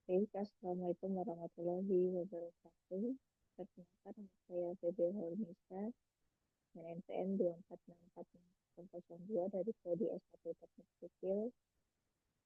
Baik, Assalamualaikum warahmatullahi wabarakatuh. Perkenalkan, nama saya Feby Hornisa, dengan NPM 2464002 dari Prodi S1 Teknik Sipil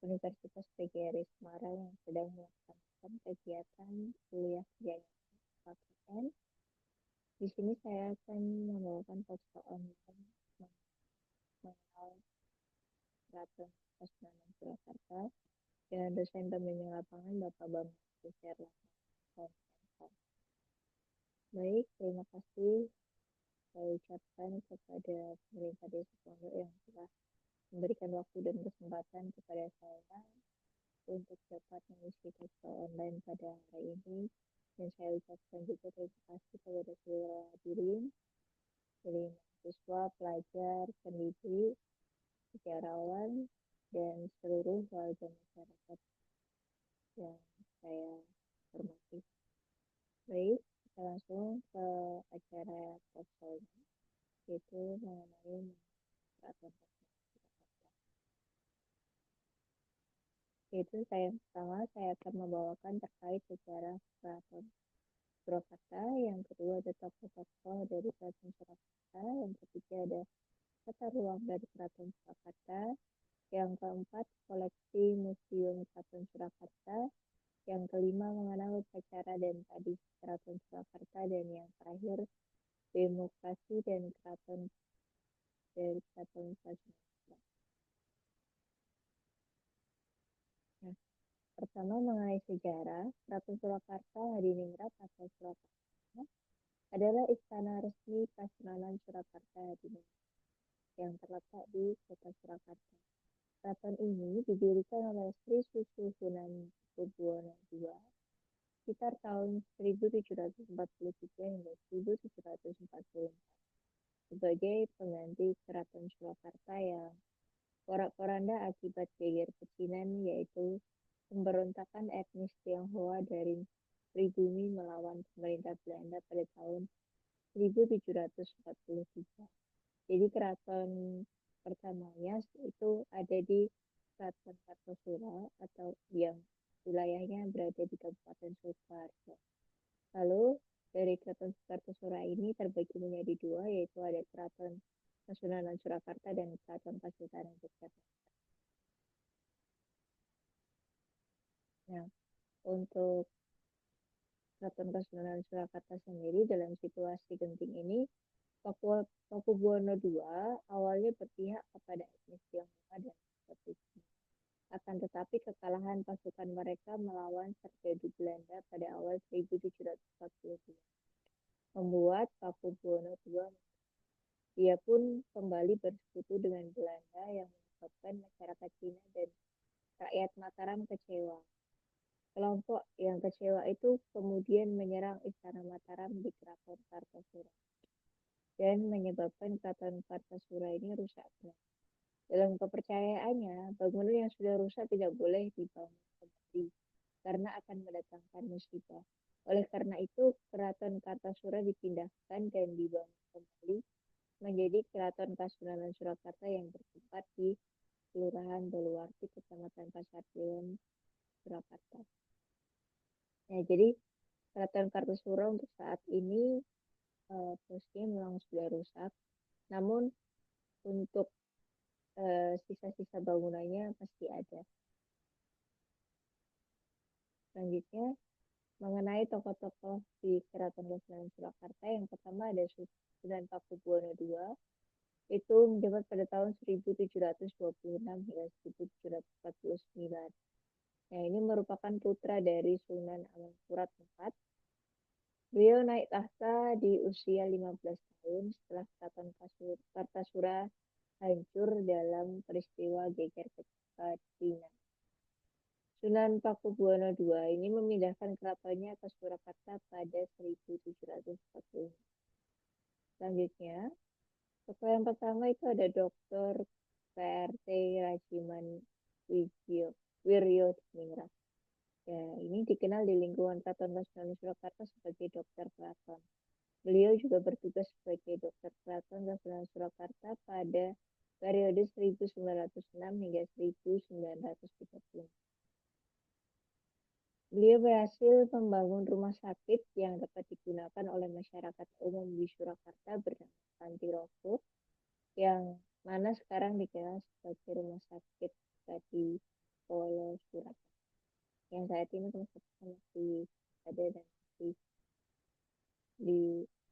Universitas PGRI Semarang yang sedang melaksanakan kegiatan kuliah kerja KKN. Di sini saya akan membawakan posko online mengenal Keraton Kasunanan Surakarta dengan dosen pembimbing lapangan Bapak Bambang Susatyo. Baik, terima kasih saya ucapkan kepada pemerintah Desa Pondok yang telah memberikan waktu dan kesempatan kepada saya untuk dapat mengisi posko online pada hari ini. Dan saya ucapkan juga terima kasih kepada seluruh hadirin, dari mahasiswa, pelajar, pendidik, sejarawan, dan seluruh warga masyarakat yang saya hormati. Baik, kita langsung ke acara posko ini, yaitu mengenai peraturan. Yaitu saya pertama saya akan membawakan terkait sejarah Keraton Surakarta, yang kedua ada tokoh-tokoh dari Keraton Surakarta, yang ketiga ada tata ruang dari Keraton Surakarta, yang keempat koleksi Museum Keraton Surakarta, yang kelima mengenal upacara dan tradisi Keraton Surakarta, dan yang terakhir demokrasi dan keraton dari Keraton Surakarta. Nah, pertama mengenai sejarah, Keraton Surakarta Hadiningrat atau Surakarta adalah istana resmi Kasunanan Surakarta Hadiningrat yang terletak di kota Surakarta. Keraton ini didirikan oleh Sri Susuhunan Pakubuwono II sekitar tahun 1743 hingga 1744 sebagai pengganti Keraton Surakarta yang porak-poranda akibat geger pecinan, yaitu pemberontakan etnis Tionghoa dari pribumi melawan pemerintah Belanda pada tahun 1743. Jadi keraton pertamanya itu ada di Keraton Kartosura atau yang wilayahnya berada di Kabupaten Sukoharjo. Lalu dari Keraton Kartosura ini terbagi menjadi dua, yaitu ada Keraton Kasunanan Surakarta dan Keraton Pasundan Yogyakarta. Nah, untuk Keraton Kasunanan Surakarta sendiri dalam situasi genting ini, Pakubuwono II awalnya berpihak kepada etnis Tionghoa dan Portugis. Akan tetapi kekalahan pasukan mereka melawan sergaju Belanda pada awal 1742 membuat Pakubuwono II. Dia pun kembali bersekutu dengan Belanda yang menyebabkan masyarakat Cina dan rakyat Mataram kecewa. Kelompok yang kecewa itu kemudian menyerang Istana Mataram di Keraton Kartosura dan menyebabkan Keraton Kartosura ini rusak berat. Dalam kepercayaannya, bangunan yang sudah rusak tidak boleh dibangun kembali karena akan mendatangkan musibah. Oleh karena itu, Keraton Kartosura dipindahkan dan dibangun kembali menjadi Keraton Kasunanan Surakarta yang bertempat di Kelurahan Boluwarti, Kecamatan Pasar Pilon, Surakarta. Nah, jadi Keraton Kartosura untuk saat ini posisinya memang sudah rusak, namun untuk sisa-sisa bangunannya pasti ada. Selanjutnya mengenai tokoh-tokoh di Keraton Kasunanan Surakarta, yang pertama ada Sunan Pakubuwono II, itu menjabat pada tahun 1726 hingga 1749. Nah, ini merupakan putra dari Sunan Amangkurat IV. Beliau naik tahta di usia 15 tahun setelah Keraton Kartasura hancur dalam peristiwa geger pecinan. Sunan Pakubuwono II ini memindahkan keratonnya ke Surakarta pada 1740. Selanjutnya, tokoh yang pertama itu ada Dr. PRT Rajiman Wiryo Ningrat. Ya, ini dikenal di lingkungan Keraton Kasunanan Surakarta sebagai Dokter Keraton. Beliau juga bertugas sebagai Dokter Keraton Kasunanan Surakarta pada periode 1906 hingga 1930. Beliau berhasil membangun rumah sakit yang dapat digunakan oleh masyarakat umum di Surakarta bernama Pantiroso, yang mana sekarang dikenal sebagai Rumah Sakit Badi Polo Surakarta. Yang saat ini rumah sakit masih ada dan masih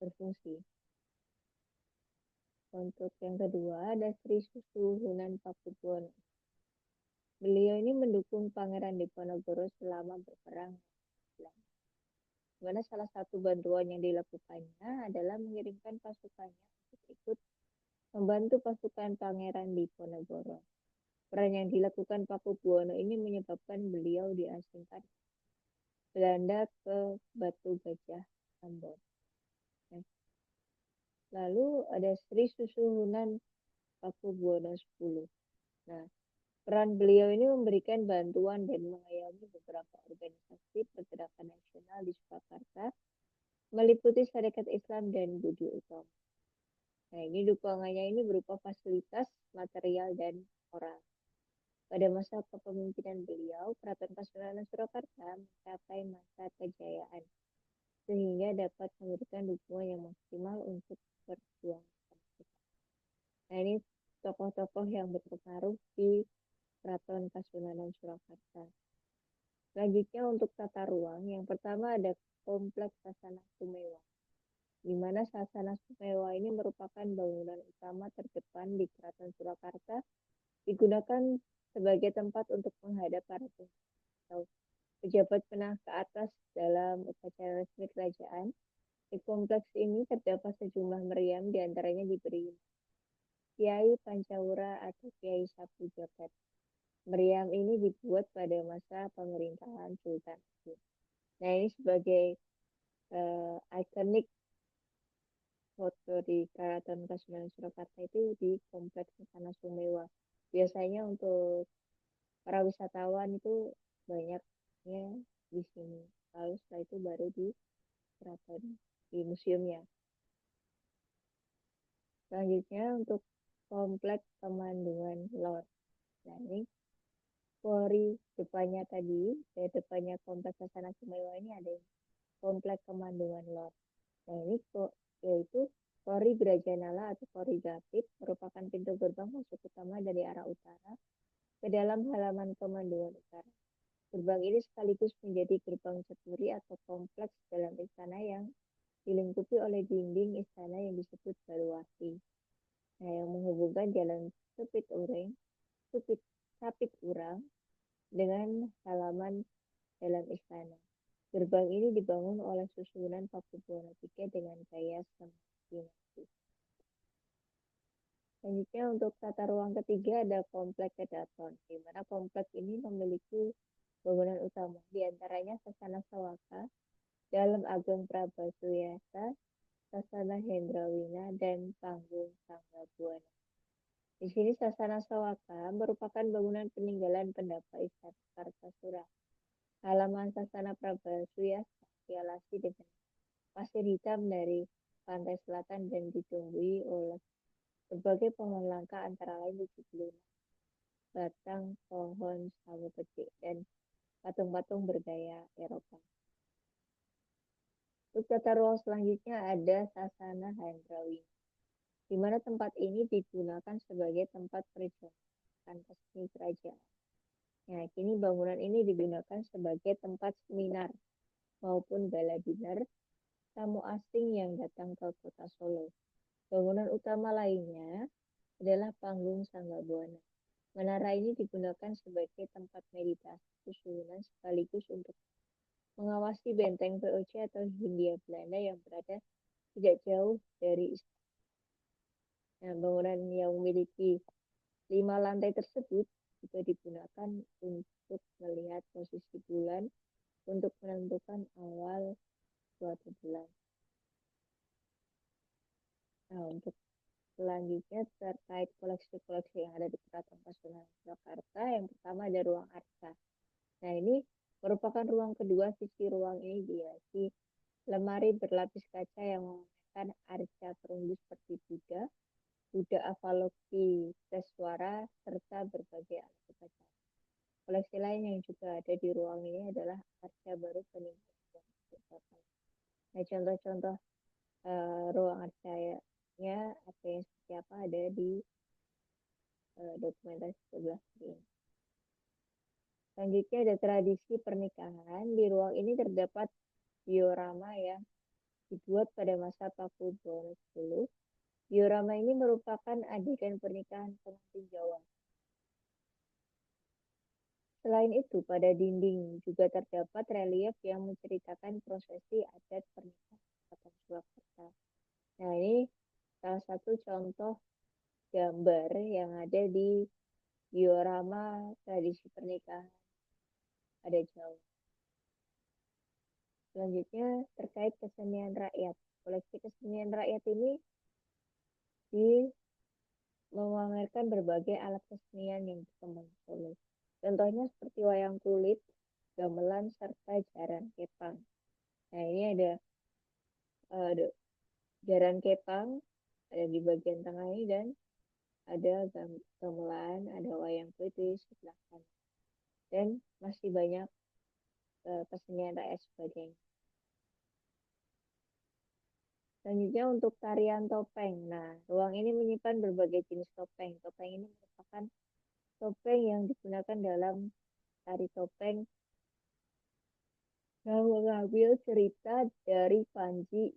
berfungsi. Untuk yang kedua ada Sri Susuhunan Pakubuwono. Beliau ini mendukung Pangeran Diponegoro selama berperang, di mana salah satu bantuan yang dilakukannya adalah mengirimkan pasukannya untuk ikut membantu pasukan Pangeran Diponegoro. Peran yang dilakukan Pakubuwono ini menyebabkan beliau diasingkan Belanda ke Batu Gajah Ambon. Lalu ada Sri Susuhunan Pakubuwono X. Nah, peran beliau ini memberikan bantuan dan mengayomi beberapa organisasi pergerakan nasional di Surakarta, meliputi Syarikat Islam dan Budi Utomo. Nah, ini dukungannya ini berupa fasilitas, material, dan moral. Pada masa kepemimpinan beliau, Keraton Kasunanan Surakarta mencapai masa kejayaan, sehingga dapat memberikan dukungan yang maksimal untuk perjuangan. Nah, ini tokoh-tokoh yang berpengaruh di Keraton Kasunanan Surakarta. Selanjutnya untuk tata ruang, yang pertama ada Kompleks Sasana Sumewa, di mana Sasana Sumewa ini merupakan bangunan utama terdepan di Keraton Surakarta, digunakan sebagai tempat untuk menghadap para atau pejabat menengah ke atas dalam upacara resmi kerajaan. Di kompleks ini terdapat sejumlah meriam, diantaranya diberi Kiai Pancawura atau Kiai Sapu Jagat. Meriam ini dibuat pada masa pemerintahan Sultan Agung. Nah, ini sebagai ikonik foto di Keraton Kasunanan Surakarta itu di Kompleks Sasana Sumewa. Biasanya untuk para wisatawan itu banyaknya di sini. Lalu setelah itu baru di keraton, di museumnya. Selanjutnya untuk Kompleks Kemandungan Lor. Nah, ini Polri depannya tadi, depannya Kompleks Sasana Sumewa ini ada Kompleks Kemandungan Lor. Nah, ini yaitu Polri Brajanala atau Polri Gapit merupakan pintu gerbang masuk utama dari arah utara ke dalam halaman Kemandungan Utara. Gerbang ini sekaligus menjadi gerbang ceturi atau kompleks dalam istana yang dilingkupi oleh dinding istana yang disebut Baluwati. Nah, yang menghubungkan jalan Sapit Urang dengan halaman dalam istana. Gerbang ini dibangun oleh Susuhunan Pakubuwono III dengan gaya dinasti. Selanjutnya untuk tata ruang ketiga ada Kompleks Kedaton, di mana kompleks ini memiliki bangunan utama, diantaranya Sasana Sawaka, Dalam Ageng Prabasuyasa, Sasana Hendrawina, dan Panggung Sanggabuana. Di sini Sasana Sawaka merupakan bangunan peninggalan pendapa Istana Kartasura. Halaman Sasana Prabasuyasa dialasi dengan pasir hitam dari pantai selatan dan ditumbuhi oleh berbagai pohon langka, antara lain 75 batang pohon sawo petik dan patung-patung bergaya Eropa. Untuk tata ruang selanjutnya ada Sasana Hendrawina, di mana tempat ini digunakan sebagai tempat perjalanan resmi kerajaan. Nah, kini bangunan ini digunakan sebagai tempat seminar maupun gala dinner tamu asing yang datang ke kota Solo. Bangunan utama lainnya adalah Panggung Sanggabuana. Menara ini digunakan sebagai tempat meditasi Susuhunan sekaligus untuk mengawasi benteng VOC atau Hindia Belanda yang berada tidak jauh dari istana. Nah, bangunan yang memiliki 5 lantai tersebut juga digunakan untuk melihat posisi bulan untuk menentukan awal suatu bulan. Nah, untuk selanjutnya terkait koleksi-koleksi yang ada di Keraton Kasunanan Surakarta, yang pertama ada ruang arca. Nah, ini merupakan ruang kedua. Sisi ruang ini dihiasi lemari berlapis kaca yang memamerkan arca perunggu seperti Buddha Avalokiteswara, serta berbagai alat upacara. Koleksi lain yang juga ada di ruang ini adalah arca baru peninggalan. Nah, contoh-contoh ruang arcanya apa yang seperti apa ada di dokumentasi sebelah kiri. Selanjutnya ada tradisi pernikahan. Di ruang ini terdapat diorama yang dibuat pada masa Pakubuwono X. Diorama ini merupakan adegan pernikahan pengantin Jawa. Selain itu, pada dinding juga terdapat relief yang menceritakan prosesi adat pernikahan Keraton Surakarta. Nah, ini salah satu contoh gambar yang ada di diorama tradisi pernikahan pada Jawa. Selanjutnya terkait kesenian rakyat. Koleksi kesenian rakyat ini memamerkan berbagai alat kesenian yang berkembang di Solo. Contohnya seperti wayang kulit, gamelan, serta jaran kepang. Nah, ini ada jaran kepang ada di bagian tengah ini dan ada gamelan, ada wayang kulit di sebelah kanan. Dan masih banyak kesenian rakyat sebagainya. Selanjutnya untuk tarian topeng. Nah, ruang ini menyimpan berbagai jenis topeng. Topeng ini merupakan topeng yang digunakan dalam tari topeng yang mengambil cerita dari Panji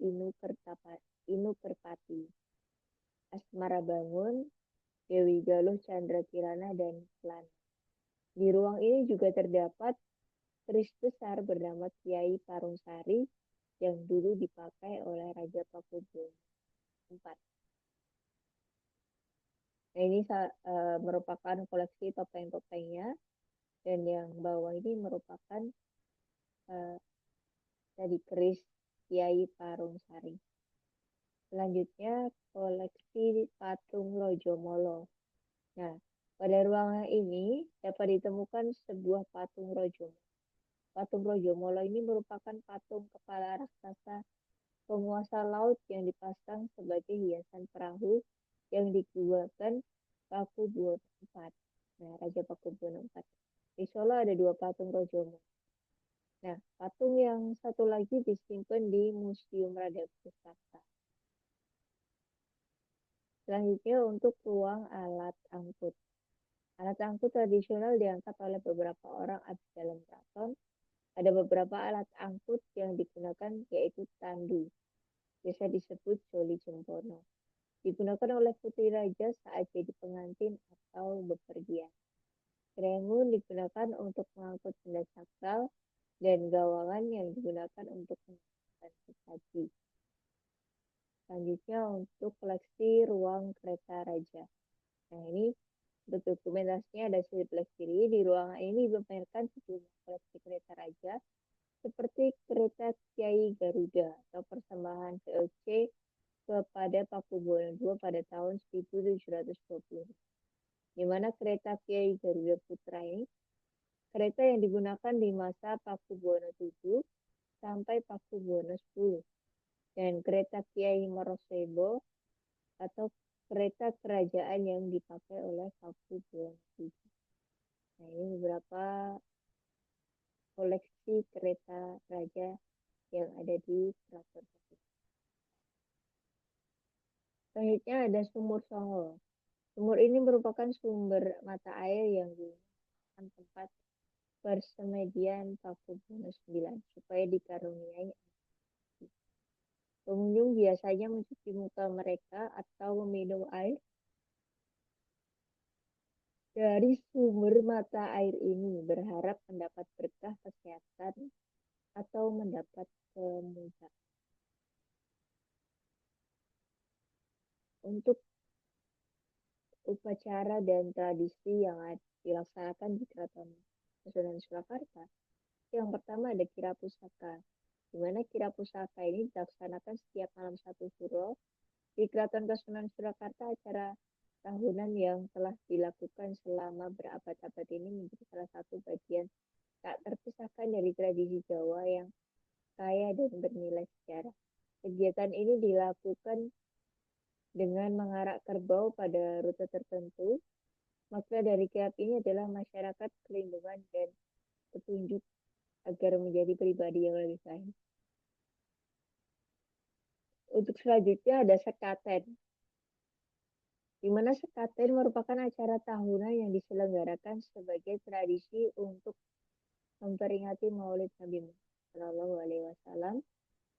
Inukerpati, Asmara Bangun, Dewi Galuh Chandra Kirana, dan Kelana. Di ruang ini juga terdapat keris besar bernama Kiai Parungsari yang dulu dipakai oleh Raja Pakubuwono IV. Nah, ini merupakan koleksi topeng-topengnya, dan yang bawah ini merupakan tadi keris Kiai Parungsari. Selanjutnya koleksi patung Rojomolo. Nah, pada ruangan ini dapat ditemukan sebuah patung Rojomolo. Patung Rojomolo ini merupakan patung kepala raksasa penguasa laut yang dipasang sebagai hiasan perahu yang digunakan Pakubuwono IV. Nah, Raja Pakubuwono IV. Di Solo ada dua patung Rojomolo. Nah, patung yang satu lagi disimpan di Museum Rada Pusaka. Selanjutnya untuk ruang alat angkut. Alat angkut tradisional diangkat oleh beberapa orang abdi dalam keraton. Ada beberapa alat angkut yang digunakan yaitu tandu, biasa disebut Joli Jempono. Digunakan oleh putri raja saat jadi pengantin atau bepergian. Krengun digunakan untuk mengangkut benda sakral dan gawangan yang digunakan untuk mengangkut sesaji. Selanjutnya untuk koleksi ruang kereta raja. Nah, ini untuk dokumentasinya ada di sebelah kiri. Di ruangan ini dipamerkan sejumlah koleksi kereta raja seperti kereta Kiai Garuda atau persembahan VOC kepada Pakubuwono II pada tahun 1720. Di mana kereta Kiai Garuda Putra ini kereta yang digunakan di masa Pakubuwono VII sampai Pakubuwono X. Dan kereta Kiai Morosebo atau kereta kerajaan yang dipakai oleh Pakubuwono VII. Nah, ini beberapa koleksi kereta raja yang ada di Keraton. Selanjutnya ada Sumur Songo. Sumur ini merupakan sumber mata air yang digunakan tempat persemedian Pakubuwono IX supaya dikaruniai. Pengunjung biasanya mencuci muka mereka atau meminum air dari sumber mata air ini, berharap mendapat berkah kesehatan atau mendapat kemudahan. Untuk upacara dan tradisi yang dilaksanakan di Keraton Kasunanan Surakarta, yang pertama ada Kira Pusaka, di mana Kira Pusaka ini dilaksanakan setiap malam 1 Suro di Keraton Kasunanan Surakarta. Acara tahunan yang telah dilakukan selama berabad-abad ini menjadi salah satu bagian tak terpisahkan dari tradisi Jawa yang kaya dan bernilai sejarah. Kegiatan ini dilakukan dengan mengarak kerbau pada rute tertentu Makna dari KIAP ini adalah masyarakat, perlindungan, dan petunjuk agar menjadi pribadi yang lebih baik. Untuk selanjutnya ada sekaten, di mana sekaten merupakan acara tahunan yang diselenggarakan sebagai tradisi untuk memperingati Maulid Nabi Muhammad Shallallahu Alaihi Wasallam.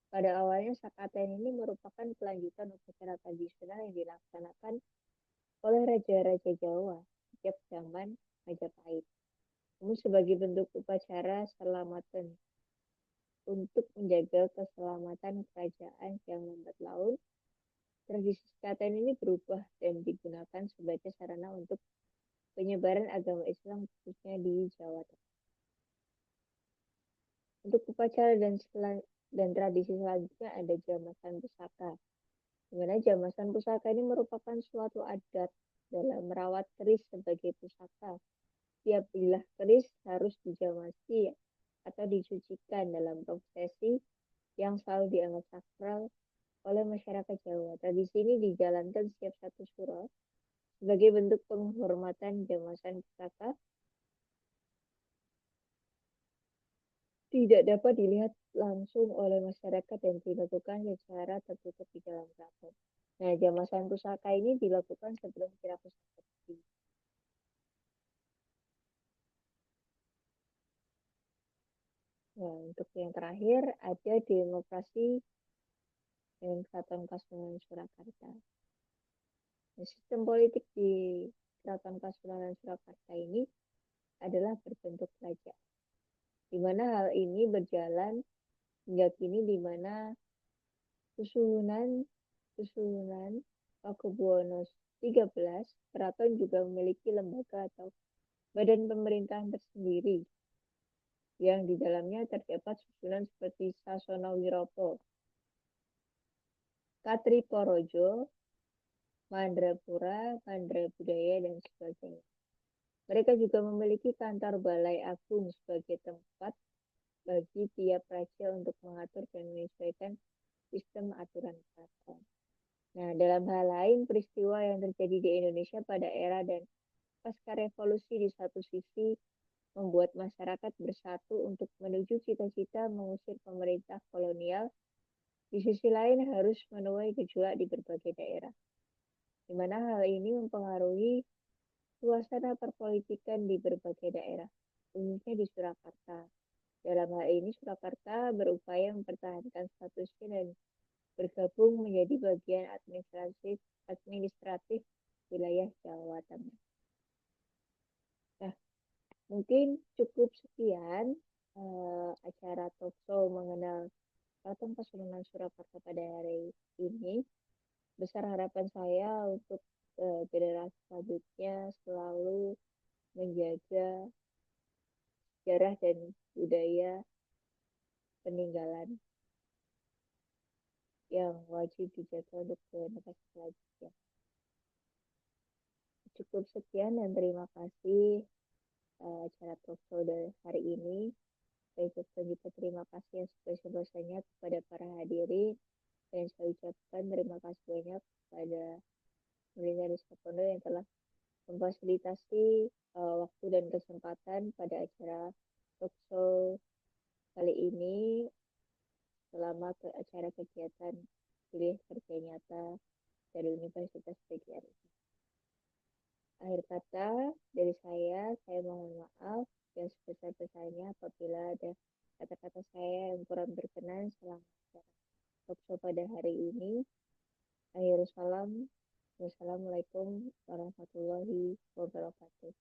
Pada awalnya sekaten ini merupakan kelanjutan upacara tradisional yang dilaksanakan oleh raja-raja Jawa sejak zaman Majapahit. Namun sebagai bentuk upacara selamatan untuk menjaga keselamatan kerajaan yang lambat laun, tradisi sekaten ini berubah dan digunakan sebagai sarana untuk penyebaran agama Islam khususnya di Jawa Tengah. Untuk upacara dan tradisi selanjutnya ada jamasan pusaka. Di mana jamasan pusaka ini merupakan suatu adat dalam merawat keris sebagai pusaka. Tiap bilah keris harus dijamasi atau dicucikan dalam prosesi yang selalu dianggap sakral oleh masyarakat Jawa. Tradisi ini dijalankan setiap satu suro sebagai bentuk penghormatan jamasan pusaka, tidak dapat dilihat langsung oleh masyarakat dan dilakukan secara tertutup di dalam keraton. Nah, jamasan pusaka ini dilakukan sebelum kirap pusaka. Nah, untuk yang terakhir ada demokrasi dan Keraton Kasunanan Surakarta. Nah, sistem politik di Keraton Kasunanan Surakarta ini adalah berbentuk kerajaan, di mana hal ini berjalan hingga kini, di mana susunan susunan Pakubuwono XIII, keraton juga memiliki lembaga atau badan pemerintahan tersendiri yang di dalamnya terdapat susunan seperti Sasono Wiroto, Katri Porojo, Mandrapura, Mandra Budaya, dan sebagainya. Mereka juga memiliki kantor balai agung sebagai tempat bagi tiap raja untuk mengatur dan menyesuaikan sistem aturan keraton. Nah, dalam hal lain, peristiwa yang terjadi di Indonesia pada era dan pasca revolusi di satu sisi membuat masyarakat bersatu untuk menuju cita-cita mengusir pemerintah kolonial, di sisi lain harus menuai gejolak di berbagai daerah, di mana hal ini mempengaruhi suasana perpolitikan di berbagai daerah, khususnya di Surakarta. Dalam hal ini, Surakarta berupaya mempertahankan statusnya dan bergabung menjadi bagian administratif wilayah Jawa Tengah. Nah, mungkin cukup sekian acara talkshow mengenal Keraton Kasunanan Surakarta pada hari ini. Besar harapan saya untuk generasi selanjutnya selalu menjaga sejarah dan budaya peninggalan yang wajib dijaga untuk generasi selanjutnya. Cukup sekian dan terima kasih acara talkshow dari hari ini. Saya ucapkan juga terima kasih yang sebesar-besarnya kepada para hadirin, dan saya ucapkan terima kasih banyak kepada Melina Rizkapondo yang telah memfasilitasi waktu dan kesempatan pada acara talkshow kali ini selama acara kegiatan kuliah kerja nyata dari Universitas PGRI. Akhir kata dari saya mohon maaf yang sebesar-besarnya apabila ada kata-kata saya yang kurang berkenan selama talkshow pada hari ini. Akhirul salam. Wassalamualaikum warahmatullahi wabarakatuh.